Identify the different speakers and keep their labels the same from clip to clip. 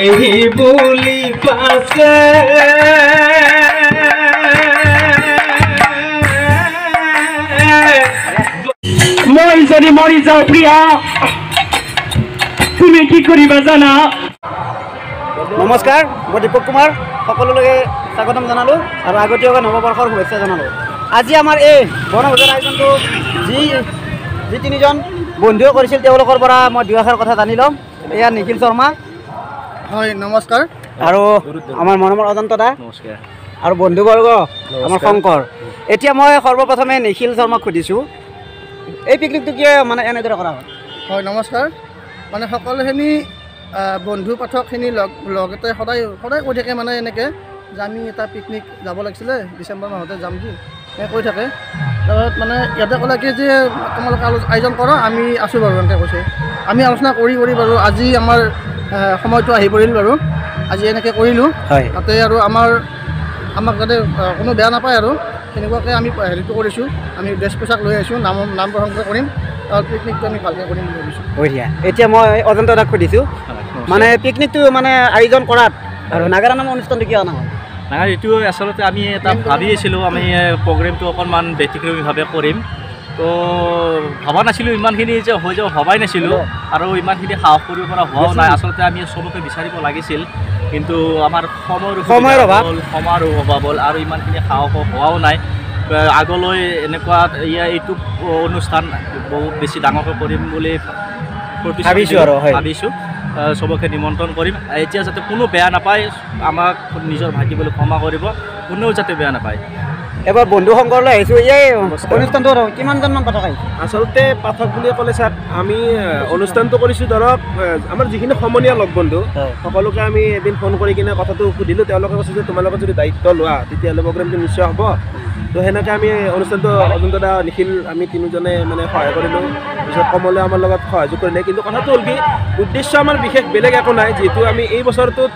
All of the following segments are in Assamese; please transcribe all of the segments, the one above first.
Speaker 1: এই বুলি পাছে মই যদি মৰি যাওঁ প্ৰিয়া তুমি কি কৰিবা জানা?
Speaker 2: নমস্কাৰ, মই দীপক কুমাৰ সকলোলৈকে স্বাগতম জনালোঁ আৰু আগতীয়াকৈ নৱবৰ্ষৰ শুভেচ্ছা জনালোঁ। আজি আমাৰ এই বনভোজৰ আয়োজনটো যি তিনিজন বন্ধুৱে কৰিছিল তেওঁলোকৰ পৰা মই দুই এষাৰ কথা জানি ল'ম। এয়া নিখিল শৰ্মা।
Speaker 3: হয়, নমস্কাৰ।
Speaker 2: আৰু আমাৰ মৰমৰ অজন্ত দা।
Speaker 1: নমস্কাৰ।
Speaker 2: আৰু বন্ধুবৰ্গ আমাৰ শংকৰ। এতিয়া মই সৰ্বপ্ৰথমে নিখিল শৰ্মাক সুধিছোঁ, এই পিকনিকটো কিয় মানে এনেদৰে কৰা হয়?
Speaker 3: হয়, নমস্কাৰ। মানে সকলোখিনি বন্ধু পাঠকখিনি লগতে সদায় কৈ থাকে মানে এনেকৈ যে আমি এটা পিকনিক যাব লাগিছিলে ডিচেম্বৰ মাহতে যাম কি কৈ থাকে। তাৰপিছত মানে ইয়াতে ক'লে কি যে তোমালোকে আয়োজন কৰা, আমি আছোঁ বাৰু এনেকৈ কৈছে। আমি আলোচনা কৰি বাৰু আজি আমাৰ সময়টো আহি পৰিল বাৰু। আজি এনেকৈ কৰিলোঁ।
Speaker 2: হয়।
Speaker 3: তাতে আৰু আমাক যাতে কোনো বেয়া নাপায় আৰু সেনেকুৱাকৈ আমি হেৰিটো কৰিছোঁ। আমি ড্ৰেছ পোছাক লৈ আহিছোঁ, নাম প্ৰসংগ কৰিম আৰু পিকনিকটো আমি ভালকৈ কৰিম বুলি ভাবিছোঁ।
Speaker 2: বঢ়িয়া। এতিয়া মই অজন্ত দাক সুধিছোঁ, মানে পিকনিকটো মানে আয়োজন কৰাত আৰু নাগাৰা নামৰ অনুষ্ঠানটো কিয় অনা হ'ল?
Speaker 4: নাই, এইটো আচলতে আমি এটা ভাবি আছিলোঁ, আমি প্ৰগ্ৰেমটো অকণমান ব্যতিক্ৰমীভাৱে কৰিম। তো ভবা নাছিলোঁ ইমানখিনি যে হৈ যাব, ভবাই নাছিলোঁ আৰু ইমানখিনি সাহস কৰিব পৰা হোৱাও নাই। আচলতে আমি চবকে বিচাৰিব লাগিছিল, কিন্তু আমাৰ সময়ৰ অভাৱ হ'ল আৰু ইমানখিনি সাহস হোৱাও নাই। আগলৈ এনেকুৱা এইটো অনুষ্ঠান বহুত বেছি ডাঙৰকৈ কৰিম বুলি ভাবিছোঁ। চবকে নিমন্ত্ৰণ কৰিম। এতিয়া যাতে কোনো বেয়া নাপায়, আমাক নিজৰ ভাইটি বুলি ক্ষমা কৰিব, কোনেও যাতে বেয়া নাপায়।
Speaker 2: এবাৰ বন্ধু সংঘলৈ আহিছোঁ। এই অনুষ্ঠানটো কিমানজনমান পাঠক আহিছে?
Speaker 5: আচলতে পাঠক বুলি ক'লে ছাৰ, আমি অনুষ্ঠানটো কৰিছোঁ ধৰক আমাৰ যিখিনি সমনীয়া লগ বন্ধু সকলোকে আমি এদিন ফোন কৰি কিনে কথাটো সুধিলোঁ। তেওঁলোকে কৈছে যে তোমালোকে যদি দায়িত্ব লোৱা তেতিয়াহ'লে প্ৰগ্ৰেমটো নিশ্চয় হ'ব। তো সেনেকৈ আমি অনুষ্ঠানটো অজন্ত দা, নিখিল, আমি তিনিজনে মানে সহায় কৰিলোঁ। তাৰপিছত কমলে আমাৰ লগত সহযোগ কৰিলে। কিন্তু কথাটো হ'ল কি, উদ্দেশ্য আমাৰ বিশেষ বেলেগ একো নাই। যিহেতু আমি এই বছৰটোত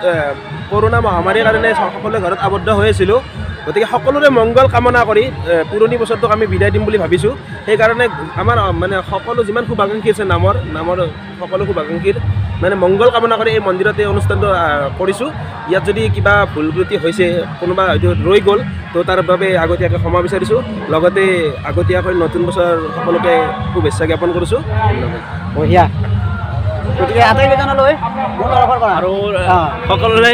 Speaker 5: কৰোণা মহামাৰীৰ কাৰণে সকলোৱে ঘৰত আবদ্ধ হৈ আছিলোঁ, গতিকে সকলোৰে মংগল কামনা কৰি পুৰণি বছৰটোক আমি বিদায় দিম বুলি ভাবিছোঁ। সেইকাৰণে আমাৰ মানে সকলো যিমান শুভাকাংক্ষী আছে নামৰ সকলো শুভাকাংক্ষীৰ মানে মংগল কামনা কৰি এই মন্দিৰতে অনুষ্ঠানটো কৰিছোঁ। ইয়াত যদি কিবা ভুল ত্ৰুটি হৈছে, কোনোবা হয়তো ৰৈ গ'ল, তো তাৰ বাবে আগতীয়াকৈ ক্ষমা বিচাৰিছোঁ। লগতে আগতীয়াকৈ নতুন বছৰ সকলোকে শুভেচ্ছা জ্ঞাপন কৰিছোঁ।
Speaker 2: বঢ়িয়া। গতিকে আটাইকেইজনলৈ মোৰ তৰফৰ পৰা
Speaker 4: আৰু সকলোৰে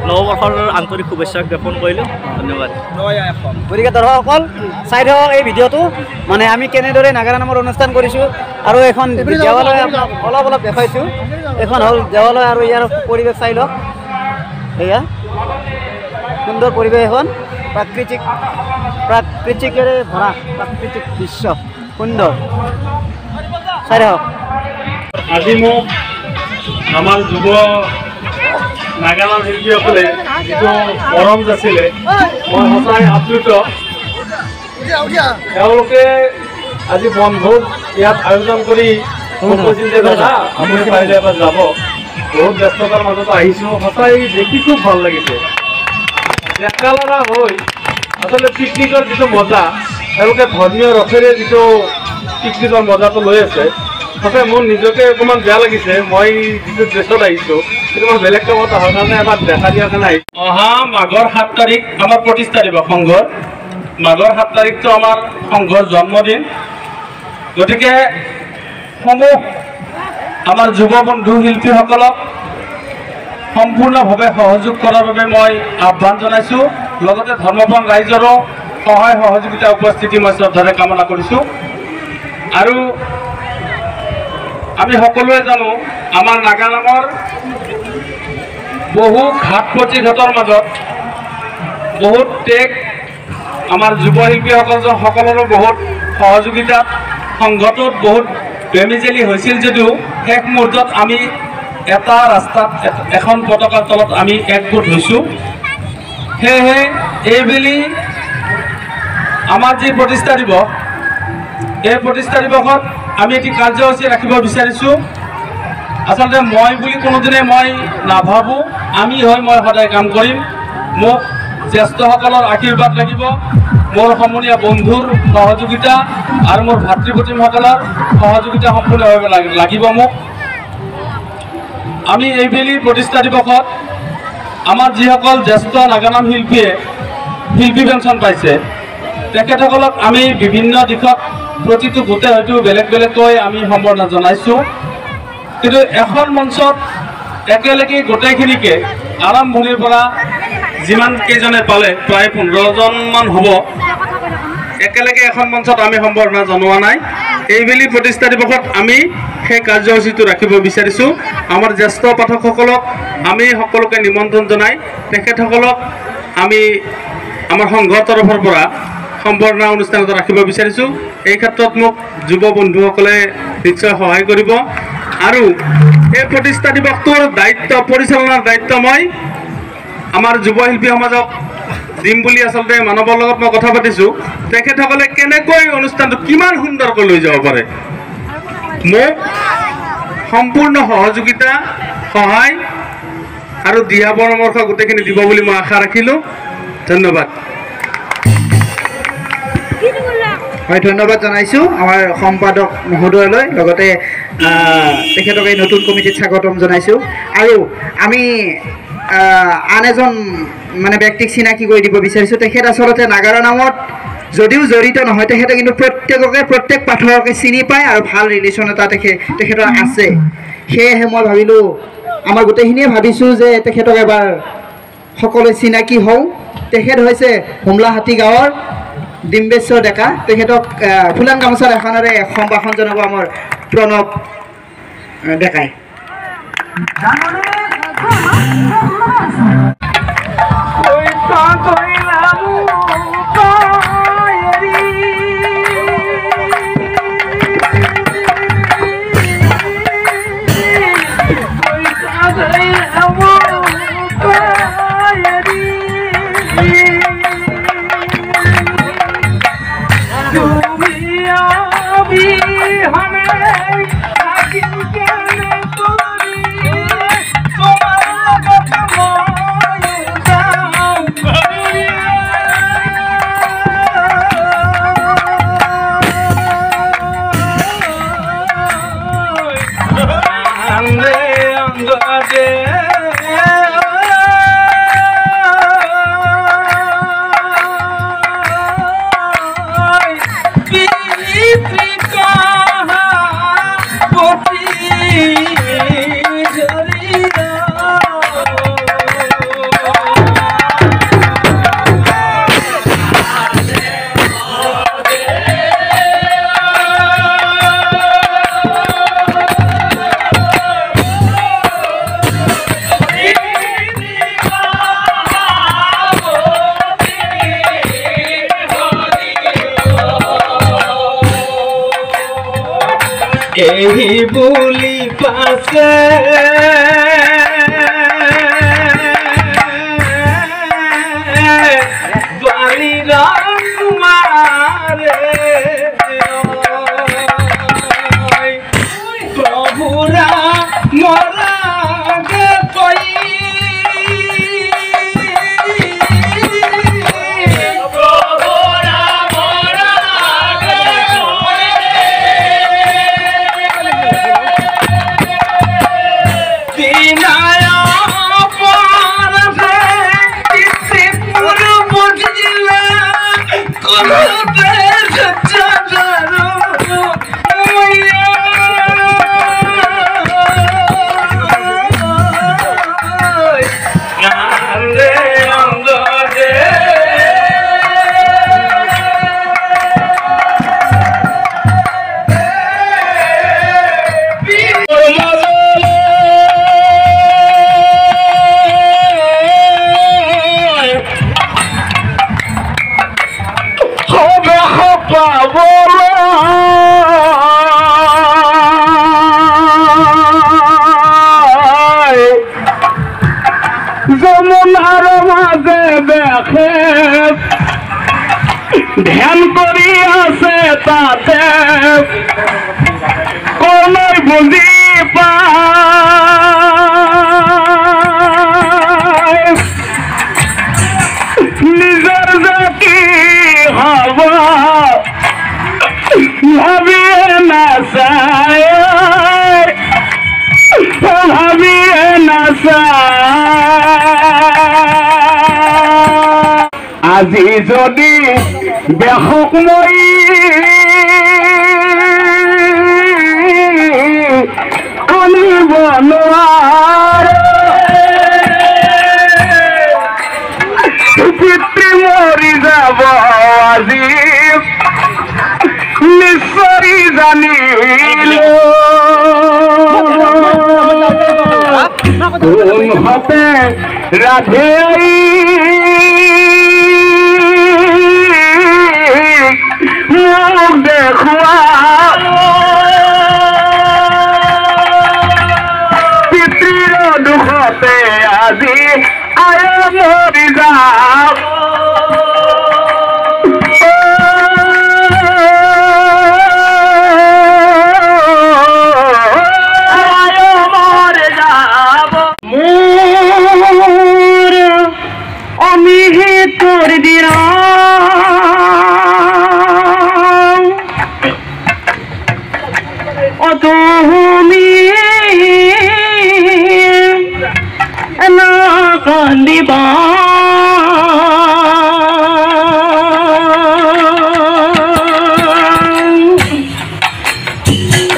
Speaker 4: নৱবৰ্ষৰ আন্তৰিক শুভেচ্ছা জ্ঞাপন কৰিলোঁ। ধন্যবাদ।
Speaker 2: গতিকে দৰ্শকসকল চাই থাকক এই ভিডিঅ'টো, মানে আমি কেনেদৰে নাগাৰা নামৰ অনুষ্ঠান কৰিছোঁ। আৰু এখন দেৱালয় আপোনাক অলপ দেখাইছোঁ। এখন হ'ল দেৱালয় আৰু ইয়াৰ পৰিৱেশ চাই লওক। এয়া সুন্দৰ পৰিৱেশ, এখন প্ৰাকৃতিকেৰে ভৰা প্ৰাকৃতিক দৃশ্য, সুন্দৰ। চাই থাকক।
Speaker 6: আজি মোক আমাৰ যুৱ নাগালাম শিল্পীসকলে যিটো মৰম যাছিলে, মই সঁচাই আপ্লুত। তেওঁলোকে আজি বনভোজ ইয়াত আয়োজন কৰি কৈছিল যে দাদা আপুনি পাৰিলে এবাৰ যাব। বহুত ব্যস্ততাৰ মাজত আহিছোঁ, সঁচাই দেখি খুব ভাল লাগিছে। ডেকা ল'ৰা হৈ আচলতে পিকনিকৰ যিটো মজা, তেওঁলোকে ধৰ্মীয় ৰসেৰে যিটো পিকনিকৰ মজাটো লৈ আছে, সঁচাই মোৰ নিজকে অকণমান বেয়া লাগিছে। মই যিটো ড্ৰেছত আহিছোঁ সেইটো মই বেলেগ কামত অহাৰ কাৰণে এবাৰ দেখা দিয়াৰ কাৰণে আহিছোঁ। অহা মাঘৰ 7 তাৰিখ আমাৰ প্ৰতিষ্ঠা দিৱস সংঘৰ। মাঘৰ 7 তাৰিখটো আমাৰ সংঘৰ জন্মদিন। গতিকে সমূহ আমাৰ যুৱ বন্ধু শিল্পীসকলক সম্পূৰ্ণভাৱে সহযোগ কৰাৰ বাবে মই আহ্বান জনাইছোঁ। লগতে ধৰ্মপ্ৰাণ ৰাইজৰো সহায় সহযোগিতা উপস্থিতি মই শ্ৰদ্ধাৰে কামনা কৰিছোঁ। আৰু আমি সকলোৱে জানো আমাৰ নাগালামৰ বহু ঘাট প্ৰতিঘাটৰ মাজত বহুত ত্যাগ, আমাৰ যুৱ শিল্পীসকলৰো বহুত সহযোগিতাত সংঘটোত বহুত বেমিজেলি হৈছিল যদিও শেষ মুহূৰ্তত আমি এটা ৰাস্তাত এখন পতাকাৰ তলত আমি একগোট হৈছোঁ। সেয়েহে এইবেলি আমাৰ যি প্ৰতিষ্ঠা দিৱস, এই প্ৰতিষ্ঠা দিৱসত আমি এটি কাৰ্যসূচী ৰাখিব বিচাৰিছোঁ। আচলতে মই বুলি কোনোদিনে মই নাভাবোঁ, আমি হয় মই সদায় কাম কৰিম। মোক জ্যেষ্ঠসকলৰ আশীৰ্বাদ লাগিব, মোৰ সমনীয়া বন্ধুৰ সহযোগিতা আৰু মোৰ ভাতৃ ভতিমসকলৰ সহযোগিতা সম্পূৰ্ণভাৱে লাগিব মোক। আমি এইবেলি প্ৰতিষ্ঠা দিৱসত আমাৰ যিসকল জ্যেষ্ঠ নাগানাম শিল্পীয়ে শিল্পী পেঞ্চন পাইছে তেখেতসকলক আমি বিভিন্ন দিশত প্ৰতিটো গোটে হয়তো বেলেগ বেলেগকৈ আমি সম্বৰ্ধনা জনাইছোঁ কিন্তু এখন মঞ্চত একেলগে গোটেইখিনিকে আৰম্ভণিৰ পৰা যিমান কেইজনে পালে প্ৰায় 15জনমান হ'ব একেলগে এখন মঞ্চত আমি সম্বৰ্ধনা জনোৱা নাই এইবেলি প্ৰতিষ্ঠা দিৱসত আমি সেই কাৰ্যসূচীটো ৰাখিব বিচাৰিছোঁ আমাৰ জ্যেষ্ঠ পাঠকসকলক আমি সকলোকে নিমন্ত্ৰণ জনাই তেখেতসকলক আমি আমাৰ সংঘৰ তৰফৰ পৰা সম্বৰ্ধনা অনুষ্ঠান এটা ৰাখিব বিচাৰিছোঁ এই ক্ষেত্ৰত মোক যুৱ বন্ধুসকলে নিশ্চয় সহায় কৰিব আৰু এই প্ৰতিষ্ঠা দিৱসটোৰ দায়িত্ব পৰিচালনাৰ দায়িত্ব মই আমাৰ যুৱ শিল্পী সমাজক দিম বুলি আচলতে মানৱৰ লগত মই কথা পাতিছোঁ তেখেতসকলে কেনেকৈ অনুষ্ঠানটো কিমান সুন্দৰকৈ লৈ যাব পাৰে মোক সম্পূৰ্ণ সহযোগিতা সহায় আৰু দিহা পৰামৰ্শ গোটেইখিনি দিব বুলি মই আশা ৰাখিলোঁ ধন্যবাদ
Speaker 2: হয় ধন্যবাদ জনাইছোঁ আমাৰ সম্পাদক মহোদয়লৈ লগতে তেখেতক এই নতুন কমিটিত স্বাগতম জনাইছোঁ আৰু আমি আন এজন মানে ব্যক্তিক চিনাকি কৰি দিব বিচাৰিছোঁ তেখেত আচলতে নাগাৰা নামত যদিও জড়িত নহয় তেখেতে কিন্তু প্ৰত্যেক পাঠককে চিনি পায় আৰু ভাল ৰিলেশ্যন এটা তেখেতৰ আছে সেয়েহে মই ভাবিলোঁ আমাৰ গোটেইখিনিয়ে ভাবিছোঁ যে তেখেতক এবাৰ সকলোৱে চিনাকি হওঁ তেখেত হৈছে হুমলাহাটী গাঁৱৰ ডিম্বেশ্বৰ ডেকা তেখেতক ফুলান গামোচাৰ এখনেৰে সম্ভাষণ জনাব আমাৰ প্ৰণৱ ডেকাই
Speaker 1: एही बोली पासे बाली रामारे प्रभुरा मोरा गे कोई যমুনার মাঝে দেখে ধ্যান করি আছে তাতে কোনই বুঝি পায় নিজের যে কি হব ভাবিয়ে না চায় ভাবিয়ে আজি যদি দেশক মই আনিব নোৱাৰো পিতৃ মৰি যাব আজি নিশ্চয় জানিলো কোনহতে ৰাধে মোক দেখুৱা পিতৃৰ দুখতে আজি আয় মৰি যাম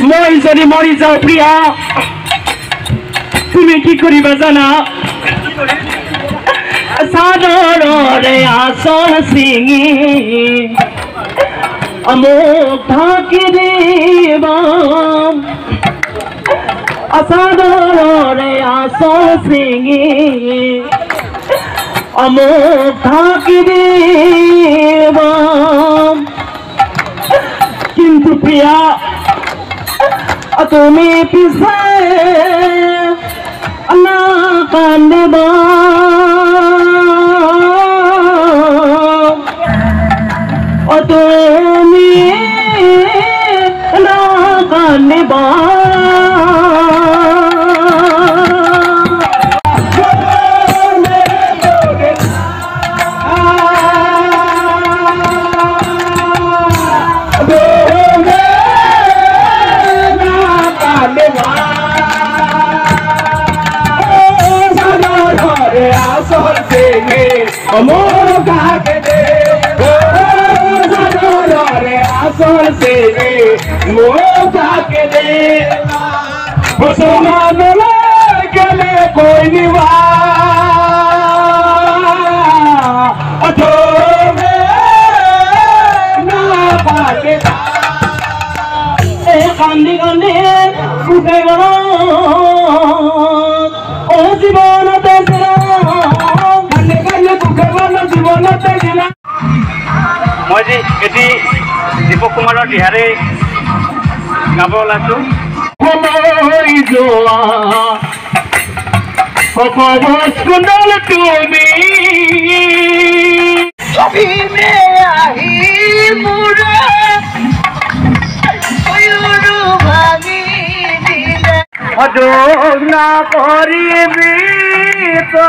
Speaker 1: মই যদি মৰি যাওঁ প্ৰিয়া তুমি কি কৰিবা জানা চাদৰৰে আচল চিঙি মোক ঢাকি দিবা চাদৰৰে আচল চিঙি মোক ঢাকি দিবা কিন্তু প্ৰিয়া তুমি পিছে না কান্দিবা তুমি না কান্দিবা कोई निवा कांदी कांदी उठे गो ओ जीवनते कांदी कांदी उठे गो जीवनते मैं जी एटी दीपक कुमार दिहारे गाब ओलाइছো कुंडल তুমি ছবিমে আহি মুরা ওয়ুরু ভাঙি দিলে অযোগ না করিবি তো